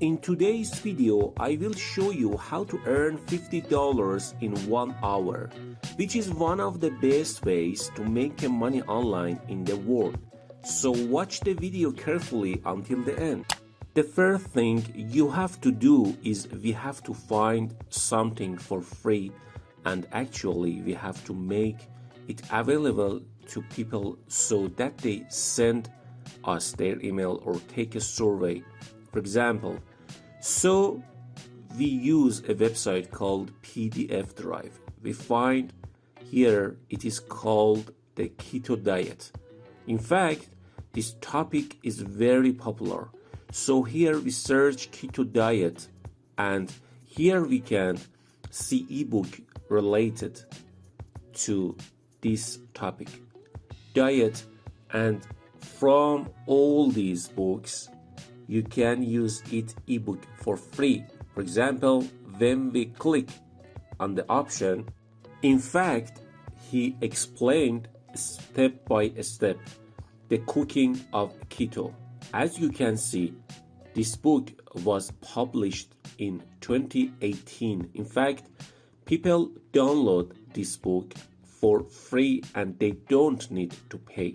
In today's video, I will show you how to earn $50 in 1 hour, which is one of the best ways to make money online in the world. So watch the video carefully until the end. The first thing you have to do is we have to find something for free, and actually we have to make it available to people so that they send us their email or take a survey, for example. So we use a website called PDF Drive. We find here it is called the keto diet. In fact, this topic is very popular. So here we search keto diet, and here we can see ebook related to this topic, diet, and from all these books you can use it ebook for free. For example, when we click on the option, in fact he explained step by step the cooking of keto. As you can see, this book was published in 2018. In fact, people download this book for free and they don't need to pay.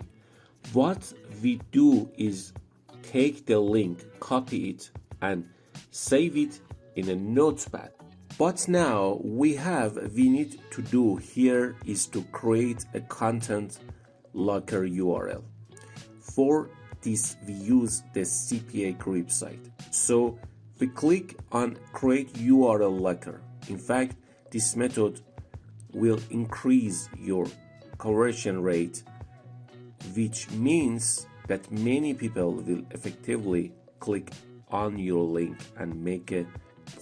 What we do is take the link, copy it, and save it in a notepad. But now we need to do here is to create a content locker URL. For this we use the CPA group site. So we click on create URL locker. In fact, this method will increase your conversion rate, which means that many people will effectively click on your link and make a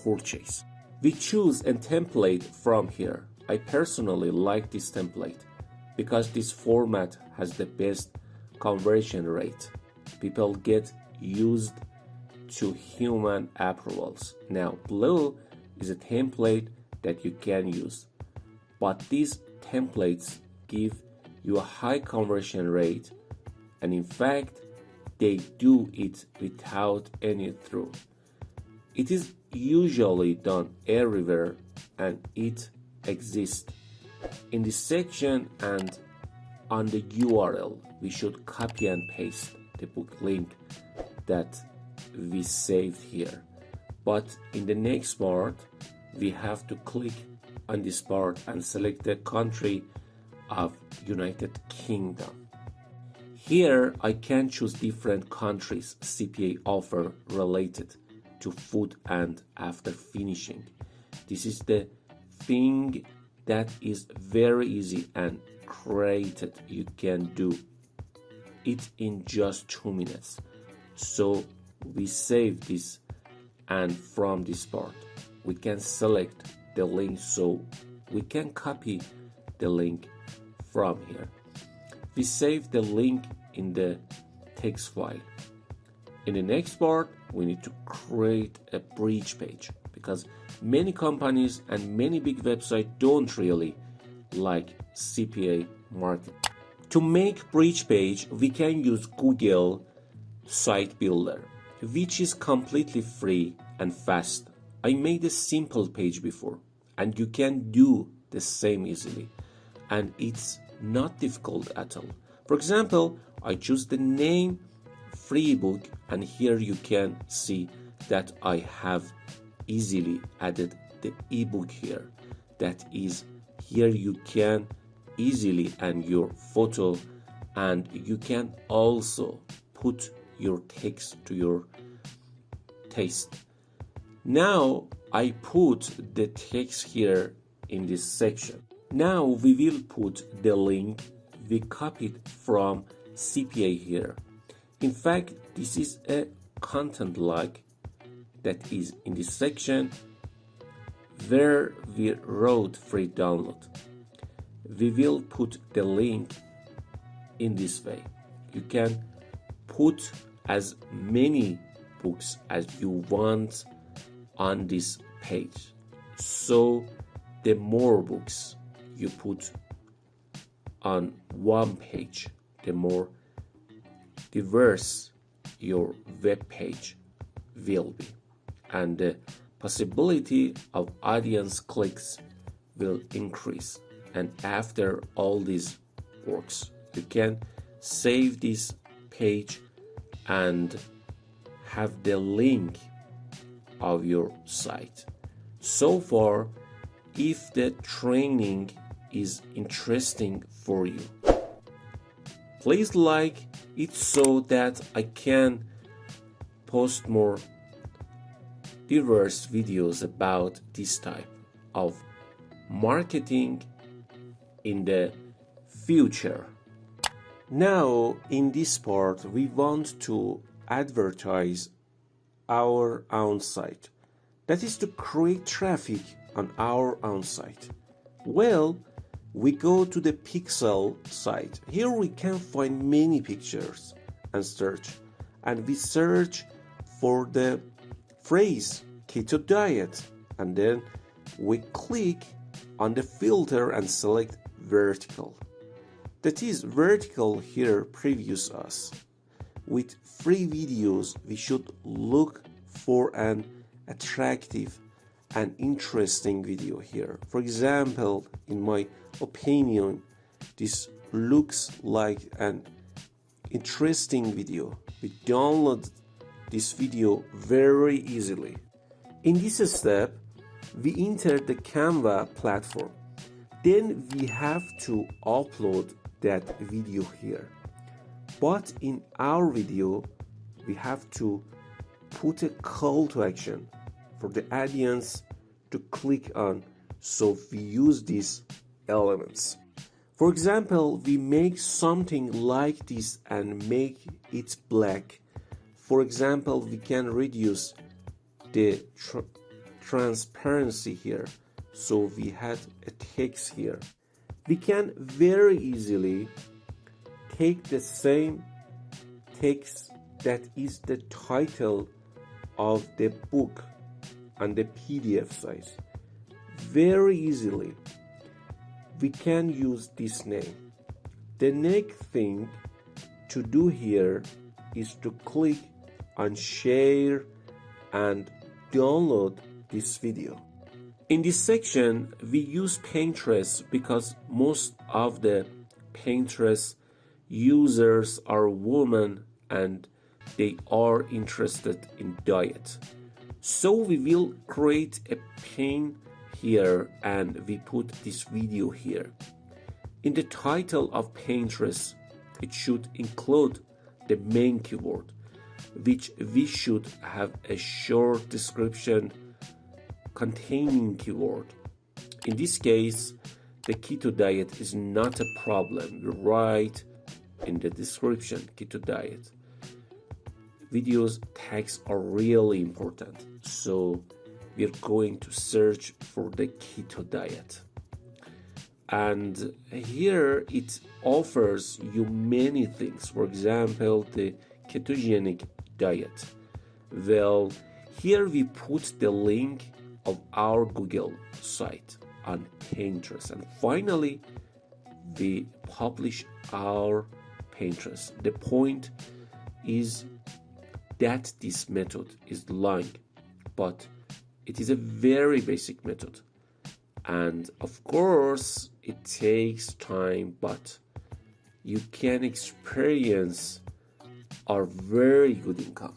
purchase. We choose a template from here. I personally like this template because this format has the best conversion rate. People get used to human approvals. Now, blue is a template that you can use, but these templates give you a high conversion rate, and in fact they do it without any through. It is usually done everywhere and it exists. In this section and on the URL, we should copy and paste the book link that we saved here. But in the next part, we have to click on this part and select the country of United Kingdom. Here I can choose different countries CPA offer related to food and after finishing. This is the thing that is very easy and created. You can do it in just 2 minutes. So we save this, and from this part we can select the link, so we can copy the link from here. We save the link in the text file. In the next part, we need to create a bridge page because many companies and many big websites don't really like CPA marketing. To make bridge page, we can use Google Site Builder, which is completely free and fast. I made a simple page before, and you can do the same easily, and it's not difficult at all. For example, I choose the name free book, and here you can see that I have easily added the ebook here. That is, here you can easily add your photo, and you can also put your text to your taste. Now I put the text here in this section. Now we will put the link we copied from CPA here. In fact, this is a content log that is in this section where we wrote free download. We will put the link in this way. You can put as many books as you want on this page. So the more books you put on one page, the more diverse your web page will be. and the possibility of audience clicks will increase. And after all this works, you can save this page and have the link of your site. So far, if the training is interesting for you, please like it so that I can post more diverse videos about this type of marketing in the future. Now, in this part, we want to advertise our own site. That is to create traffic on our own site. Well, we go to the Pixel site. Here we can find many pictures and search. And we search for the phrase keto diet. And then we click on the filter and select vertical. That is, vertical here previews us. With free videos, we should look for an attractive and interesting video here. For example, in my opinion, this looks like an interesting video. We download this video very easily. In this step, we enter the Canva platform. Then we have to upload that video here. But in our video, we have to put a call to action for the audience to click on, so we use these elements. For example, we make something like this and make it black. For example, we can reduce the transparency here, so we had a text here. We can very easily take the same text that is the title of the book on the PDF size. Very easily we can use this name. The next thing to do here is to click on share and download this video. In this section, we use Pinterest because most of the Pinterest users are women and they are interested in diet. So we will create a pin here and we put this video here. In the title of Pinterest, it should include the main keyword, which we should have a short description containing keyword. In this case, the keto diet is not a problem. We write in the description keto diet. Videos tags are really important, so we're going to search for the keto diet. And here it offers you many things. For example, the ketogenic diet. Well, here we put the link of our Google site on Pinterest, and finally we publish our Pinterest. The point is that this method is long, but it is a very basic method, and of course it takes time, but you can experience a very good income.